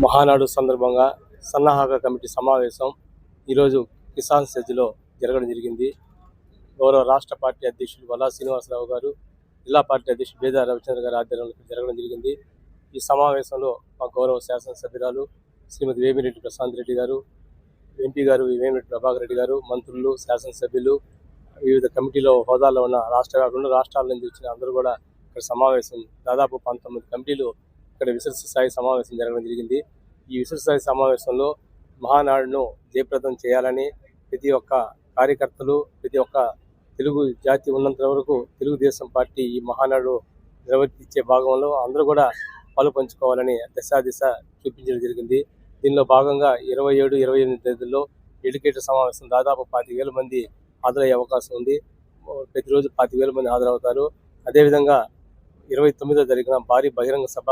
మహానాడు సందర్భంగా సన్నాహక కమిటీ సమావేశం ఈరోజు కిసాన్ సెజ్లో జరగడం జరిగింది. గౌరవ రాష్ట్ర పార్టీ అధ్యక్షులు వల్లా శ్రీనివాసరావు గారు, జిల్లా పార్టీ అధ్యక్షులు బేదా రవిచంద్ర గారి ఆధ్వర్యంలో జరగడం జరిగింది. ఈ సమావేశంలో మా గౌరవ శాసనసభ్యురాలు శ్రీమతి వేమిరెడ్డి ప్రశాంత్ రెడ్డి గారు, ఎంపీ గారు వేమిరెడ్డి ప్రభాకర్ రెడ్డి గారు, మంత్రులు, శాసనసభ్యులు, వివిధ కమిటీలో హోదాలో ఉన్న రెండు రాష్ట్రాల నుంచి వచ్చిన అందరూ కూడా ఇక్కడ సమావేశం, దాదాపు 19 కమిటీలు ఇక్కడ విస్తృత స్థాయి సమావేశం జరగడం జరిగింది. ఈ విస్తృత స్థాయి సమావేశంలో మహానాడును జయప్రదం చేయాలని ప్రతి ఒక్క కార్యకర్తలు, ప్రతి ఒక్క తెలుగు జాతి ఉన్నంత వరకు తెలుగుదేశం పార్టీ ఈ మహానాడు నిర్వర్తించే భాగంలో అందరూ కూడా పాలు పంచుకోవాలని దిశ చూపించడం జరిగింది. దీనిలో భాగంగా 27, 28 తేదీల్లో డెడికేటెడ్ సమావేశం దాదాపు 25,000 మంది హాజరయ్యే అవకాశం ఉంది. ప్రతిరోజు 25,000 మంది హాజరవుతారు. అదేవిధంగా 29వ తారీఖున భారీ బహిరంగ సభ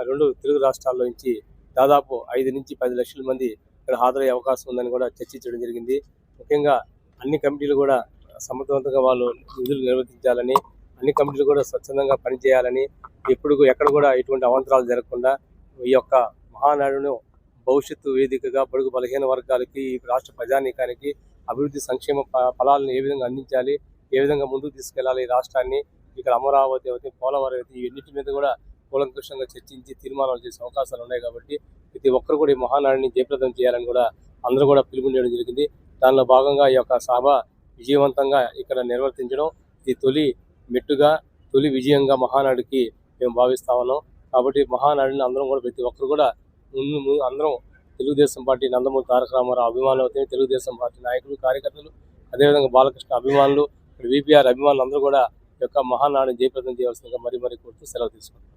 2 తెలుగు రాష్ట్రాల్లో నుంచి దాదాపు 5 నుంచి 10 లక్షల మంది ఇక్కడ హాజరయ్యే అవకాశం ఉందని కూడా చర్చించడం జరిగింది. ముఖ్యంగా అన్ని కమిటీలు కూడా సమర్థవంతంగా వాళ్ళు విధులు నిర్వర్తించాలని, అన్ని కమిటీలు కూడా స్వచ్ఛందంగా పనిచేయాలని, ఎక్కడ కూడా ఎటువంటి అవాంతరాలు జరగకుండా ఈ యొక్క మహానాడును భవిష్యత్తు వేదికగా బడుగు బలహీన వర్గాలకి, రాష్ట్ర ప్రజానీకానికి అభివృద్ధి సంక్షేమ ఫలాలను ఏ విధంగా అందించాలి, ఏ విధంగా ముందుకు తీసుకెళ్లాలి ఈ రాష్ట్రాన్ని, ఇక్కడ అమరావతి అవుతుంది, పోలవరం అవుతుంది, ఇవన్నిటి మీద కూడా కూలంకషంగా చర్చించి తీర్మానాలు చేసే అవకాశాలు ఉన్నాయి. కాబట్టి ప్రతి ఒక్కరు కూడా ఈ మహానాడిని జయప్రదం చేయాలని కూడా అందరూ కూడా పిలుపునివ్వడం జరిగింది. దానిలో భాగంగా ఈ యొక్క సభ విజయవంతంగా ఇక్కడ నిర్వర్తించడం ఇది తొలి మెట్టుగా, తొలి విజయంగా మహానాడుకి మేము భావిస్తా ఉన్నాం. కాబట్టి మహానాడిని అందరం కూడా ప్రతి ఒక్కరు కూడా అందరం తెలుగుదేశం పార్టీ నందమూరి తారక రామారావు అభిమానులు అవుతాయి, తెలుగుదేశం పార్టీ నాయకులు, కార్యకర్తలు, అదేవిధంగా బాలకృష్ణ అభిమానులు, విపిఆర్ అభిమానులు అందరూ కూడా ఈ యొక్క మహానాడిని జయప్రదం చేయవలసిందిగా మరీ కోరుతూ సెలవు తీసుకుంటాం.